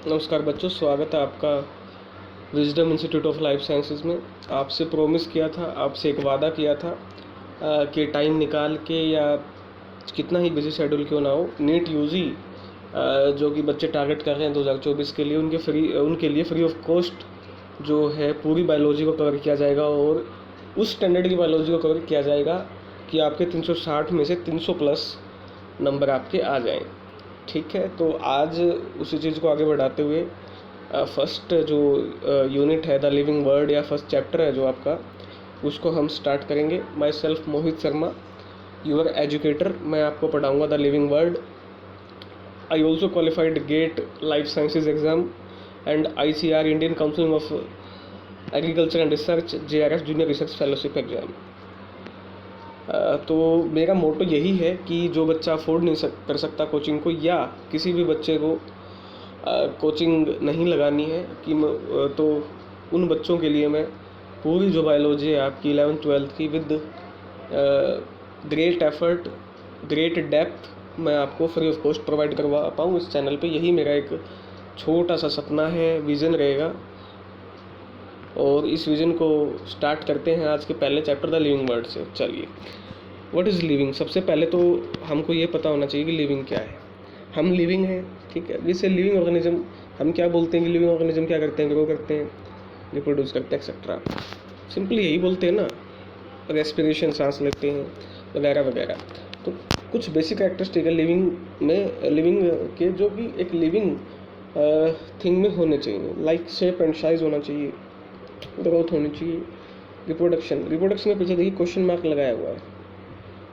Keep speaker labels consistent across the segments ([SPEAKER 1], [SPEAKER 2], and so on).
[SPEAKER 1] नमस्कार बच्चों, स्वागत है आपका wisdom institute of life sciences में। आपसे प्रॉमिस किया था, आपसे एक वादा किया था कि टाइम निकाल के या कितना ही बिजी शेड्यूल क्यों ना हो, नीट यूजी जो कि बच्चे टारगेट कर रहे हैं 2024 के लिए, उनके लिए फ्री ऑफ कॉस्ट जो है पूरी बायोलॉजी को कवर किया जाएगा। और उस स्टैंडर्ड की बायोलॉजी को कवर किया जाएगा कि आपके 360 में से 300 प्लस नंबर आपके आ जाएँ। ठीक है, तो आज उसी चीज़ को आगे बढ़ाते हुए फर्स्ट जो यूनिट है द लिविंग वर्ड या फर्स्ट चैप्टर है जो आपका, उसको हम स्टार्ट करेंगे। Myself Mohit Sharma, your educator. मैं आपको पढ़ाऊँगा the living world. I also qualified GATE life sciences exam and ICR Indian council of agriculture and research JRF junior research fellowship exam. तो मेरा मोटो यही है कि जो बच्चा अफोर्ड नहीं कर सकता कोचिंग को, या किसी भी बच्चे को कोचिंग नहीं लगानी है तो उन बच्चों के लिए मैं पूरी जो बायोलॉजी है आपकी 11th-12th की with great effort, great depth मैं आपको फ्री ऑफ कॉस्ट प्रोवाइड करवा पाऊँ इस चैनल पे। यही मेरा एक छोटा सा सपना है, विज़न रहेगा। और इस विज़न को स्टार्ट करते हैं आज के पहले चैप्टर द लिविंग वर्ड से। चलिए, व्हाट इज़ लिविंग। सबसे पहले तो हमको ये पता होना चाहिए कि लिविंग क्या है। हम लिविंग हैं, ठीक है। जैसे लिविंग ऑर्गेनिज्म हम क्या बोलते हैं कि लिविंग ऑर्गेनिज्म क्या करते हैं, ग्रो करते हैं, रिप्रोड्यूस करते हैं, एक्सेट्रा। सिंपली यही बोलते हैं ना, रेस्पिरेशन, सांस लेते हैं वगैरह वगैरह। तो कुछ बेसिक कैरेक्टरिस्टिक है लिविंग में, लिविंग के, जो कि एक लिविंग थिंग में होने चाहिए। लाइक शेप एंड साइज होना चाहिए, ग्रोथ होनी चाहिए, रिप्रोडक्शन के पीछे देखिए क्वेश्चन मार्क लगाया हुआ है,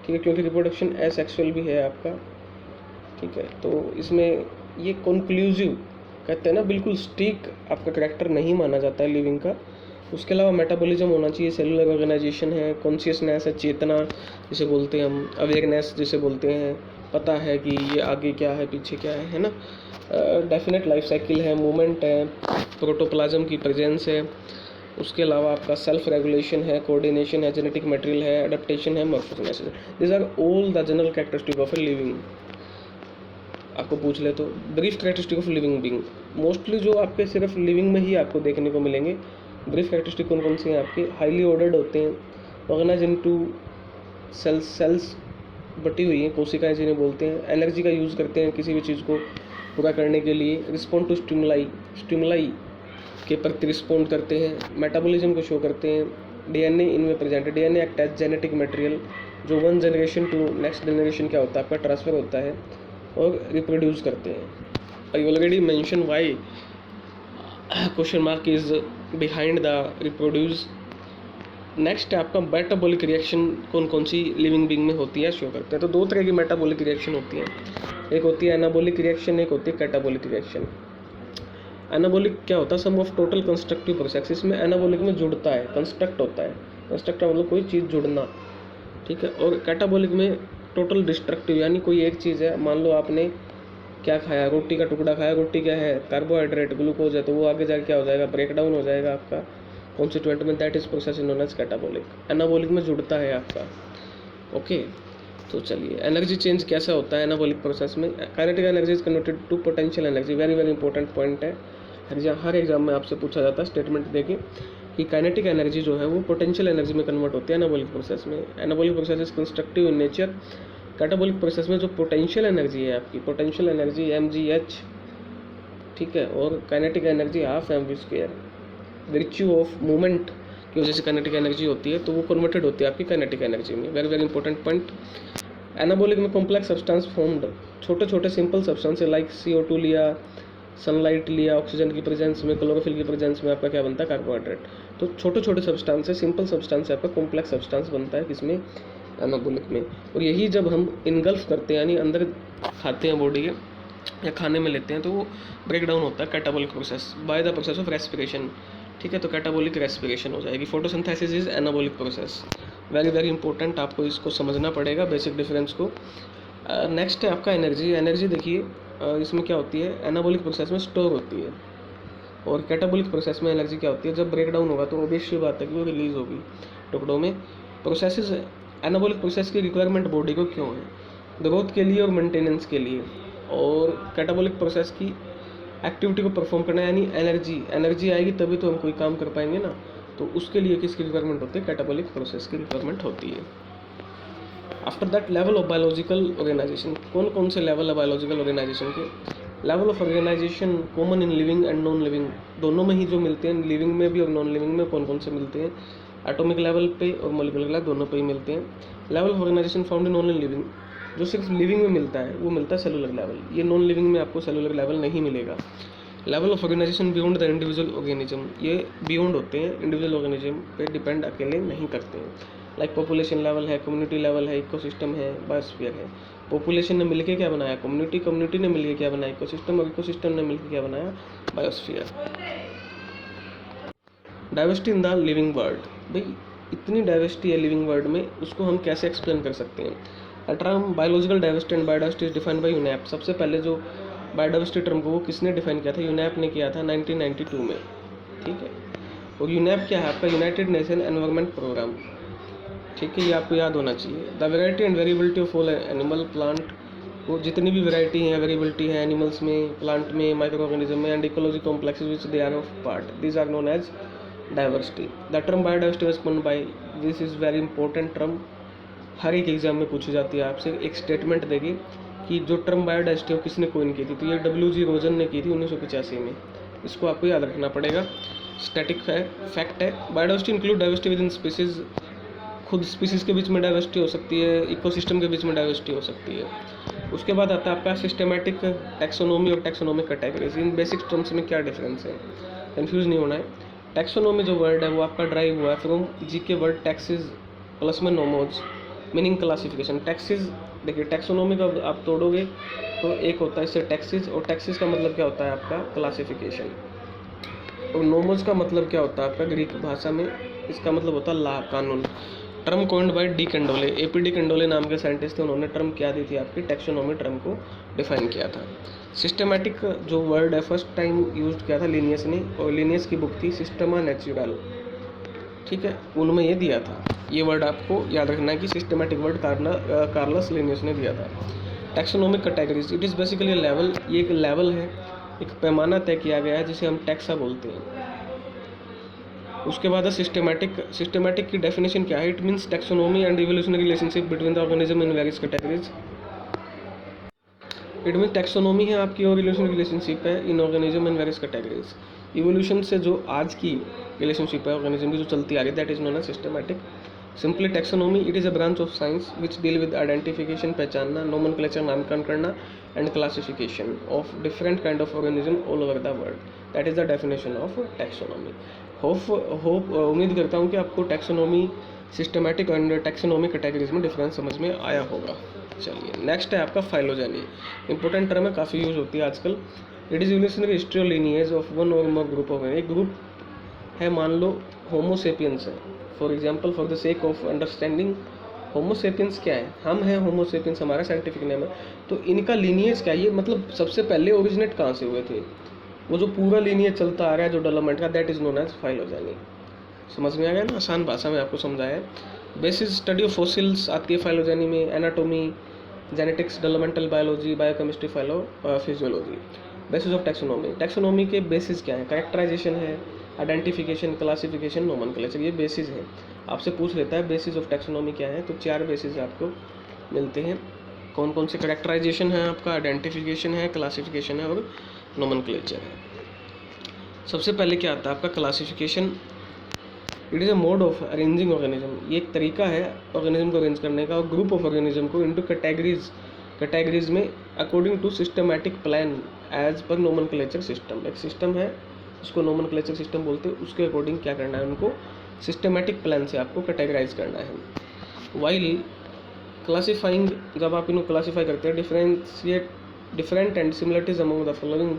[SPEAKER 1] ठीक है, क्योंकि रिप्रोडक्शन एसेक्सुअल भी है आपका, ठीक है। तो इसमें ये कंक्लूसिव कहते हैं ना, बिल्कुल स्टिक आपका करेक्टर नहीं माना जाता है लिविंग का। उसके अलावा मेटाबॉलिज्म होना चाहिए, सेलुलर ऑर्गेनाइजेशन है, कॉन्शियसनेस है, चेतना जिसे बोलते हैं हम, अवेयरनेस जिसे बोलते हैं, पता है कि ये आगे क्या है पीछे क्या है ना। डेफिनेट लाइफ साइकिल है, मूवमेंट है, प्रोटोप्लाज्म की प्रेजेंस है। उसके अलावा आपका सेल्फ रेगुलेशन है, कोऑर्डिनेशन है, जेनेटिक मटेरियल है, अडेप्टेशन है, morphogenesis. This are all the general characteristic of a living. आपको पूछ ले तो brief characteristic of living being, mostly जो आपके सिर्फ लिविंग में ही आपको देखने को मिलेंगे। ब्रीफ कैरेक्टरिस्टिक कौन कौन सी हैं आपके, हाईली ऑर्डर्ड होते हैं, ऑर्गेनाइज इनटू सेल्स बटी हुई हैं, कोशिकाएं जिन्हें बोलते हैं, एनर्जी का यूज़ करते हैं किसी भी चीज़ को पूरा करने के लिए, रिस्पॉन्ड टू स्टिमुलाई के प्रति रिस्पॉन्ड करते हैं, मेटाबॉलिज्म को शो करते हैं, DNA इनमें प्रेजेंट है। DNA act as genetic material जो one generation to next generation क्या होता है आपका ट्रांसफ़र होता है, और रिप्रोड्यूस करते हैं। I already mention why question mark is behind the reproduce. Next है आपका मेटाबॉलिक रिएक्शन कौन कौन सी लिविंग बीइंग में होती है, शो करते हैं। तो दो तरह की मेटाबॉलिक रिएक्शन होती है, एक होती है एनाबॉलिक रिएक्शन, एक होती है कैटाबॉलिक रिएक्शन। एनाबॉलिक क्या होता है, सम ऑफ टोटल कंस्ट्रक्टिव प्रोसेस। इसमें एनाबॉलिक में जुड़ता है, कंस्ट्रक्ट होता है, कंस्ट्रक्ट मतलब कोई चीज़ जुड़ना, ठीक है। और कैटाबॉलिक में टोटल डिस्ट्रक्टिव, यानी कोई एक चीज़ है, मान लो आपने क्या खाया, रोटी का टुकड़ा खाया, रोटी क्या है, कार्बोहाइड्रेट, ग्लूकोज है, तो वो आगे जाके क्या हो जाएगा, ब्रेक डाउन हो जाएगा आपका कॉन्स्टिट्यूएंट में, that is process known as catabolic. Anabolic में जुड़ता है आपका, ओके। तो चलिए, एनर्जी चेंज कैसा होता है एनाबॉलिक प्रोसेस में। Kinetic energy is converted to potential energy, very very important point है, हर एग्जाम में आपसे पूछा जाता है स्टेटमेंट देके कि काइनेटिक एनर्जी जो है वो पोटेंशियल एनर्जी में कन्वर्ट होती है एनाबॉलिक प्रोसेस में। Anabolic process is constructive in nature. Catabolic process में जो पोटेंशियल एनर्जी है आपकी, पोटेंशियल एनर्जी mgh, ठीक है, और kinetic energy half mv², virtue of movement की वजह से काइनेटिक एनर्जी होती है, तो वो कन्वर्टेड होती है आपकी काइनेटिक एनर्जी में। Very very important point. Anabolic में कॉम्प्लेक्स सब्सटेंस फॉर्म्ड, छोटे छोटे सिंपल सब्सटेंस लाइक CO2 लिया, सनलाइट लिया, ऑक्सीजन की प्रेजेंस में, क्लोरोफिल की प्रेजेंस में आपका क्या बनता है, कार्बोहाइड्रेट। तो छोटे छोटे सब्सटेंस है, सिंपल सब्सटेंस है आपका, कॉम्प्लेक्स सब्सटेंस बनता है किसमें, एनाबॉलिक में। और यही जब हम इनगल्फ करते हैं, यानी अंदर खाते हैं बॉडी के या खाने में लेते हैं, तो वो ब्रेक डाउन होता है catabolic process by the process of respiration, ठीक है। तो कैटाबॉलिक रेस्पिरेशन हो जाएगी। Photosynthesis is anabolic process, very very important, आपको इसको समझना पड़ेगा बेसिक डिफरेंस को। नेक्स्ट है आपका एनर्जी। एनर्जी देखिए इसमें क्या होती है, एनाबॉलिक प्रोसेस में स्टोर होती है, और कैटाबॉलिक प्रोसेस में एनर्जी क्या होती है, जब ब्रेक डाउन होगा तो ऑब्वियस बात है कि वो रिलीज होगी टुकड़ों में। प्रोसेसेस, एनाबॉलिक प्रोसेस की रिक्वायरमेंट बॉडी को क्यों है, ग्रोथ के लिए और मेंटेनेंस के लिए। और कैटाबॉलिक प्रोसेस की एक्टिविटी को परफॉर्म करना है, यानी एनर्जी आएगी तभी तो हम कोई काम कर पाएंगे ना। तो उसके लिए किसकी रिक्वायरमेंट होती है? कैटाबॉलिक प्रोसेस की रिक्वायरमेंट होती है। After that level of biological organisation. कौन कौन से लेवल है बायोलॉजिकल ऑर्गेनाइजेशन के? Level of organisation common in living and non living, दोनों में ही जो मिलते हैं, लिविंग में भी और नॉन लिविंग में कौन कौन से मिलते हैं? एटॉमिक लेवल पे और मॉलिक्यूलर लेवल दोनों पे ही मिलते हैं। Level of organisation found in only living, जो सिर्फ लिविंग में मिलता है वो मिलता है सेलुलर लेवल, ये नॉन लिविंग में आपको सेलुलर लेवल नहीं मिलेगा। Level of organisation beyond the individual organism, ये बियॉन्ड होते हैं, इंडिविजुअल ऑर्गेनिज्म पे डिपेंड अकेले नहीं करते हैं। लाइक पॉपुलेशन लेवल है, कम्युनिटी लेवल है, इकोसिस्टम है, बायोस्फीयर है। पॉपुलेशन ने मिलकर क्या बनाया? कम्युनिटी, कम्युनिटी ने मिलकर क्या बनाया? इकोसिस्टम, और इकोसिस्टम ने मिलकर क्या बनाया? Biosphere. Diversity in the living world, भाई इतनी डाइवर्सिटी है लिविंग वर्ल्ड में, उसको हम कैसे एक्सप्लेन कर सकते हैं? The term biological diversity and biodiversity is defined by UNEP. सबसे पहले जो बायोडाइवर्सिटी टर्म को वो किसने डिफाइन किया था? यूनेप ने किया था 1992 में, ठीक है। और यूनेप क्या है आपका? यूनाइटेड नेशन एनवायरनमेंट प्रोग्राम, ठीक है, ये आपको याद होना चाहिए। The variety and variability of all animal plant, वो जितनी भी वेराइटी है, वेरिएबिलिटी है एनिमल्स में, प्लांट में, माइक्रो ऑर्गेनिज्म में, and ecology complexes which they are of part, these are known as diversity. The term biodiversity was coined by, this is very important term, हर एक एग्जाम में पूछी जाती है आपसे, एक स्टेटमेंट देगी कि जो टर्म बायोडाइवर्सिटी वो किसने कॉइन की थी, तो ये WG रोजन ने की थी 1985 में, इसको आपको याद रखना पड़ेगा। स्टैटिक है, फैक्ट है। Biodiversity include diversity with in species, खुद स्पीसीज के बीच में डाइवर्सिटी हो सकती है, इकोसिस्टम के बीच में डाइवर्सिटी हो सकती है। उसके बाद आता है आपका सिस्टमैटिक टैक्सोनॉमी और टैक्सोनॉमिक कैटेगरीज। इन बेसिक टर्म्स में क्या डिफरेंस है, कंफ्यूज नहीं होना है। टैक्सोनॉमी जो वर्ड है वो आपका ड्राइव हुआ है फ्रॉम के वर्ड टैक्सिस प्लस में नोमोज, मीनिंग क्लासिफिकेशन। टैक्सिस, देखिए टैक्सोनॉमी का आप तोड़ोगे तो एक होता है इससे टैक्सिस, और टैक्सिस का मतलब क्या होता है आपका? क्लासिफिकेशन। और नोमोज का मतलब क्या होता है आपका ग्रीक भाषा में? इसका मतलब होता है ला, कानून। Term coined by de Candolle, AP de Candolle नाम के साइंटिस्ट थे, उन्होंने टर्म क्या दी थी आपकी? टैक्सोनॉमी टर्म को डिफाइन किया था। सिस्टमैटिक जो वर्ड है फर्स्ट टाइम यूज किया था लिनियस ने, और लिनियस की बुक थी सिस्टमा नेचुरल, ठीक है, उनमें ये दिया था। ये वर्ड आपको याद रखना है कि सिस्टमैटिक वर्ड कार्लस लिनियस ने दिया था। Taxonomic categories, it is basically level, ये एक लेवल है, एक पैमाना तय किया गया है जिसे हम टैक्सा बोलते हैं। उसके बाद है सिस्टमैटिक की डेफिनेशन क्या है? It means taxonomy and evolutionary relationship between the organism in various categories. It mean taxonomy है आपकी और इवोल्यूशनरी रिलेशनशिप है इन organism in various categories. Evolution से जो आज की रिलेशनशिप है ऑर्गेनिज्म की जो चलती आ रही है, that is known as systematic. Simply taxonomy it is a branch of science which deal with identification, पहचानना, नोमेनक्लेचर नामकरण करना, and classification of different kind of organism all over the world. That is the definition of taxonomy. Hope उम्मीद करता हूँ कि आपको taxonomy, systematic and taxonomic categories में difference समझ में आया होगा। चलिए नेक्स्ट है आपका फाइलोजेनी। इंपॉर्टेंट टर्म है, काफ़ी यूज होती है आजकल। इट इज इवोल्यूशनरी हिस्ट्री और लीनिएज ऑफ वन और मोर ग्रुप ऑफ, एक ग्रुप है, मान लो होमोसेपियंस है, for example for the sake of understanding Homo sapiens क्या है, हम हैं होमोसेपियंस, हमारा साइंटिफिक नेम है। तो इनका लीनिएज क्या है, ये मतलब सबसे पहले ओरिजिनेट कहाँ से हुए थे, वो जो पूरा लीनिएज चलता आ रहा है जो डेवलपमेंट का, that is known as phylogeny. समझ में आ गया ना, आसान भाषा में आपको समझाया है। बेसिस स्टडी ऑफ फॉसिल्स आती है फाइलोजेनी में, anatomy, genetics, developmental biology, biochemistry, physiology. Basis of taxonomy, taxonomy के बेसिस क्या है? कैरेक्टराइजेशन है, आइडेंटिफिकेशन, क्लासिफिकेशन, नोमेनक्लेचर, ये बेसिस है। आपसे पूछ लेता है बेसिस ऑफ टैक्सोनॉमी क्या है, तो 4 बेसिस आपको मिलते हैं। कौन कौन से? कैरेक्टराइजेशन है आपका, आइडेंटिफिकेशन है, क्लासिफिकेशन है, और नोमेनक्लेचर है। सबसे पहले क्या आता है आपका? Classification. It is a mode of arranging organism, ये एक तरीका है ऑर्गेनिज्म को अरेंज करने का, और ग्रुप ऑफ ऑर्गेनिज्म को इनटू कैटेगरीज में according to systematic plan as पर नोमेनक्लेचर सिस्टम। एक सिस्टम है उसको नोमेनक्लेचर सिस्टम बोलते हैं, उसके अकॉर्डिंग क्या करना है, उनको सिस्टमैटिक प्लान से आपको कैटेगराइज करना है। वाइल क्लासीफाइंग, जब आप इनको क्लासीफाई करते हैं, different and similarities among the following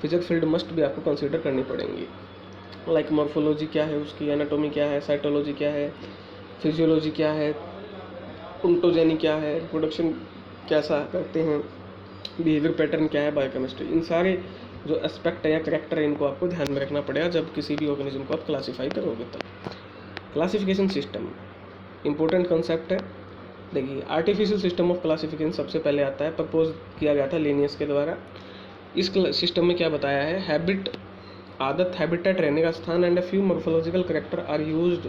[SPEAKER 1] physics field must भी आपको कंसीडर करनी पड़ेंगी। लाइक मॉर्फोलॉजी क्या है उसकी, एनाटॉमी क्या है, साइटोलॉजी क्या है, फिजियोलॉजी क्या है, ओंटोजेनी क्या है, रिप्रोडक्शन कैसा करते हैं, बिहेवियर पैटर्न क्या है, बायोकेमिस्ट्री, इन सारे जो एस्पेक्ट है या करेक्टर है इनको आपको ध्यान में रखना पड़ेगा जब किसी भी ऑर्गेनिज्म को आप क्लासीफाई करोगे तब। क्लासिफिकेशन सिस्टम इंपॉर्टेंट कॉन्सेप्ट है। देखिए आर्टिफिशियल सिस्टम ऑफ क्लासिफिकेशन सबसे पहले आता है, प्रपोज किया गया था लिनियस के द्वारा। इस सिस्टम में क्या बताया है, हैबिट आदत, हैबिटेट रहने का स्थान and a few morphological character are used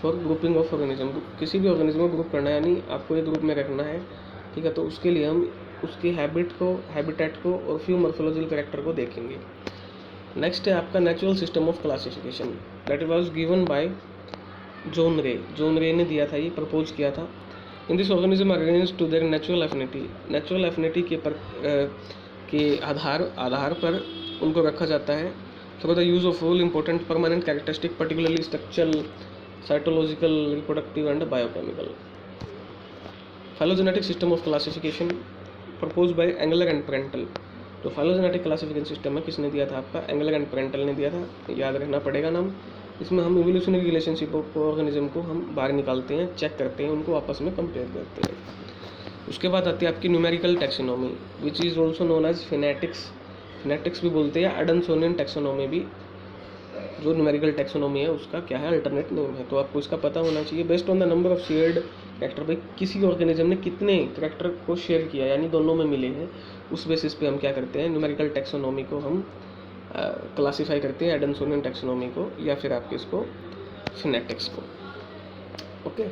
[SPEAKER 1] for grouping of organism. किसी भी ऑर्गेनिज्म को ग्रुप करना है यानी आपको एक ग्रुप में रखना है, ठीक है, तो उसके लिए हम उसकी हैबिट को, हैबिटेट को और फ्यू मॉर्फोलॉजिकल कैरेक्टर को देखेंगे। नेक्स्ट है आपका natural system of classification, that was given by John Ray. John Ray ने दिया था, ये प्रपोज किया था। In this organism arrange to their natural affinity, natural affinity के आधार पर उनको रखा जाता है through the use of all important permanent characteristic particularly structural, cytological, reproductive and biochemical. Phylogenetic system of classification propose by Engler and Prantl. तो phylogenetic classification system है किसने दिया था, आपका एंगलर एंड प्रेंटल ने दिया था, याद रखना पड़ेगा नाम। इसमें हम इवोल्यूशनरी रिलेशनशिप ऑफ ऑर्गेनिज्म को हम बाहर निकालते हैं, चेक करते हैं, उनको आपस में कंपेयर करते हैं। उसके बाद आती है आपकी numerical taxonomy which is also known as phenetics, phenetics भी बोलते हैं, एडमसोनियन टैक्सोनॉमी भी, जो न्यूमेरिकल टैक्सोनॉमी है उसका क्या है, अल्टरनेट नेम है, तो आपको इसका पता होना चाहिए। Based on the number of shared character, भाई किसी ऑर्गेनिज्म ने कितने कैरेक्टर को शेयर किया यानी दोनों में मिले हैं, उस बेसिस पे हम क्या करते हैं, न्यूमेरिकल टैक्सोनॉमी को हम क्लासीफाई करते हैं, एडमसोनियन टैक्सोनॉमी को या फिर आपके इसको फिनेटिक्स को। Okay,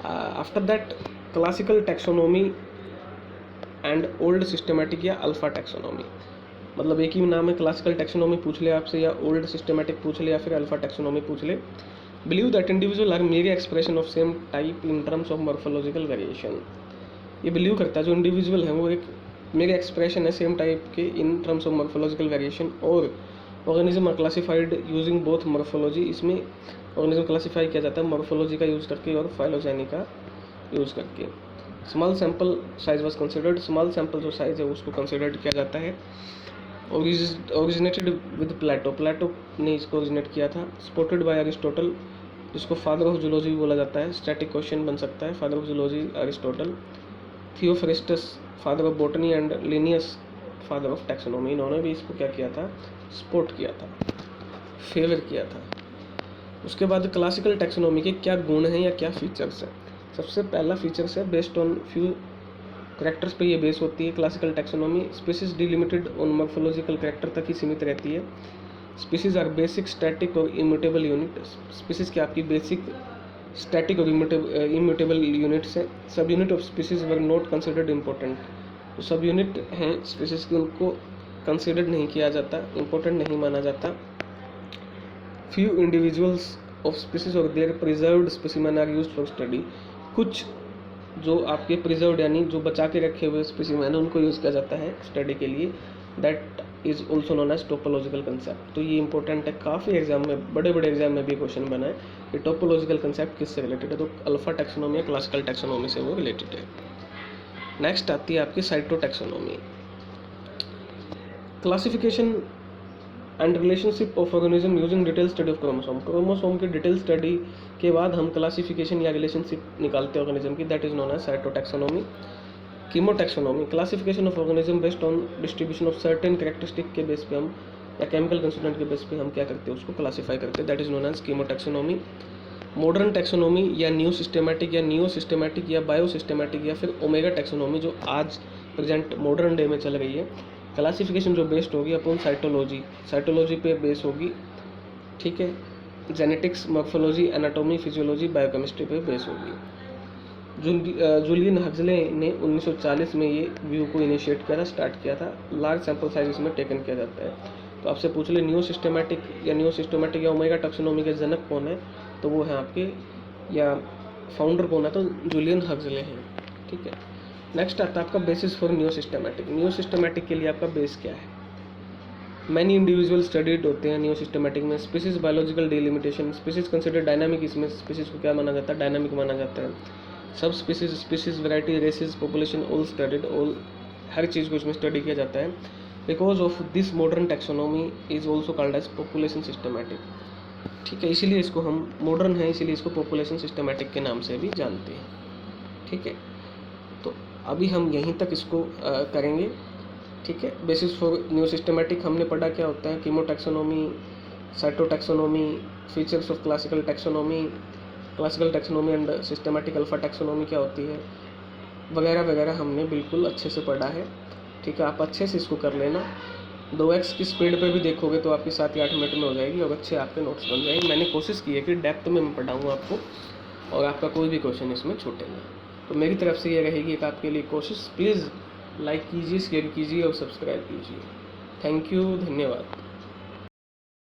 [SPEAKER 1] after that classical taxonomy and old systematic या अल्फा टैक्सोनॉमी, मतलब एक ही नाम है, क्लासिकल टैक्सोनॉमी पूछ ले आपसे या ओल्ड सिस्टमेटिक पूछ ले या फिर अल्फा टैक्सोनॉमी पूछ ले। बिलीव दैट इंडिविजुअल आर मेरी expression of same type in terms of morphological variation. ये बिलीव करता है जो इंडिविजुअल है वो एक मेरे एक्सप्रेशन है सेम टाइप के in terms of morphological variation, और organism are classified using both morphology, इसमें ऑर्गेनिज्म क्लासीफाई किया जाता है मॉर्फोलॉजी का यूज़ करके और फाइलोजेनी का यूज़ करके। Small sample size was considered, small sample जो साइज है उसको कंसिडर्ड किया जाता है। ओरिजिनेटेड विद प्लेटो, प्लेटो ने इसको ओरिजिनेट किया था। सपोर्टेड बाय अरिस्टोटल, जिसको फादर ऑफ जूलॉजी भी बोला जाता है, स्टैटिक क्वेश्चन बन सकता है, father of zoology Aristotle. Theophrastus father of botany and Linnaeus father of taxonomy, इन्होंने भी इसको क्या किया था, सपोर्ट किया था, फेवर किया था। उसके बाद क्लासिकल टैक्सोनॉमी के क्या गुण हैं या क्या फीचर्स हैं। सबसे पहला फीचर्स है बेस्ड ऑन फ्यू करेक्टर्स पे ये बेस होती है classical taxonomy. Species delimited on morphological character तक ही सीमित रहती है। स्पीसीज आर बेसिक, स्टैटिक और इम्यूटेबल यूनिट। स्पीसीज की आपकी बेसिक, स्टैटिक और इम्यूटेबल यूनिट्स हैं। सब unit of species were not considered important, तो सब यूनिट हैं स्पीसीज की उनको कंसिडर्ड नहीं किया जाता, इम्पोर्टेंट नहीं माना जाता। फ्यू इंडिविजुअल्स ऑफ स्पीसीज और their preserved specimen are used for study. कुछ जो आपके प्रिजर्व्ड यानी जो बचा के रखे हुए स्पेसिमेन उनको यूज़ किया जाता है स्टडी के लिए। That is also known as topological concept. तो ये इंपॉर्टेंट है, काफ़ी एग्जाम में, बड़े बड़े एग्जाम में भी क्वेश्चन बना है कि टोपोलॉजिकल कंसेप्ट किससे रिलेटेड है, तो अल्फा टैक्सोनॉमी या क्लासिकल टैक्सोनॉमी से वो रिलेटेड है। नेक्स्ट आती है आपकी cyto taxonomy, classification and relationship of organism using detail study of chromosome. Chromosome की डिटेल स्टडी के बाद हम क्लासिफिकेशन या रिलेशनशिप निकालते हैं ऑर्गेनिज्म की, that is known as cytotaxonomy. Chemotaxonomy, classification of organism based on distribution of certain characteristic के base पे हम या केमिकल कंस्टिट्यूएंट के बेस पे हम क्या करते हैं, उसको क्लासीफाई करते हैं, that is known as chemotaxonomy. Modern taxonomy या न्यू सिस्टमेटिक या नियो सिस्टमेटिक या बायो सिस्टमेटिक या फिर ओमेगा टैक्सोनॉमी, जो आज प्रेजेंट मॉडर्न डे में चल रही है। क्लासिफिकेशन जो बेस्ड होगी अपन साइटोलॉजी पे बेस होगी, ठीक है। Genetics, morphology, anatomy, physiology, biochemistry पे बेस होगी। जूलियन हक्सले ने 1940 में ये व्यू को इनिशिएट किया था, स्टार्ट किया था। लार्ज सैंपल साइज इसमें टेकन किया जाता है। तो आपसे पूछ ले न्यू सिस्टमेटिक या ओमेगा टैक्सोनॉमी के जनक कौन है, तो वो है आपके, या फाउंडर कौन है, तो जूलियन हक्सले हैं, ठीक है। नेक्स्ट आता है आपका basis for new systematic. New systematic के लिए आपका बेस क्या है, मैनी इंडिविजुअल स्टडीड होते हैं न्यू सिस्टमेटिक में। Species biological delimitation, species consider dynamic, इसमें स्पीसीज को क्या माना जाता है, डायनामिक माना जाता है। सब species variety, races, population, all studied, all, हर चीज़ को इसमें स्टडी किया जाता है। Because of this modern taxonomy is also called as population systematic, ठीक है। इसीलिए इसको हम मॉडर्न है, इसीलिए इसको पॉपुलेशन सिस्टमेटिक के नाम से भी जानते हैं, ठीक है। तो अभी हम यहीं तक इसको करेंगे, ठीक है। बेसिस फॉर न्यू सिस्टमेटिक हमने पढ़ा क्या होता है, कीमोटैक्सोनॉमी, cytotaxonomy, features of classical taxonomy and systematic alpha taxonomy क्या होती है, वगैरह वगैरह हमने बिल्कुल अच्छे से पढ़ा है। ठीक है, आप अच्छे से इसको कर लेना। 2x की स्पीड पे भी देखोगे तो आपकी 7 या 8 मिनट में हो जाएगी और अच्छे आपके नोट्स बन जाएंगे। मैंने कोशिश की है कि डेप्थ में मैं पढ़ाऊँ आपको और आपका कोई भी क्वेश्चन इसमें छूटेगा। तो मेरी तरफ से ये रहेगी एक आपके लिए कोशिश। प्लीज़ लाइक कीजिए, शेयर कीजिए और सब्सक्राइब कीजिए। थैंक यू, धन्यवाद।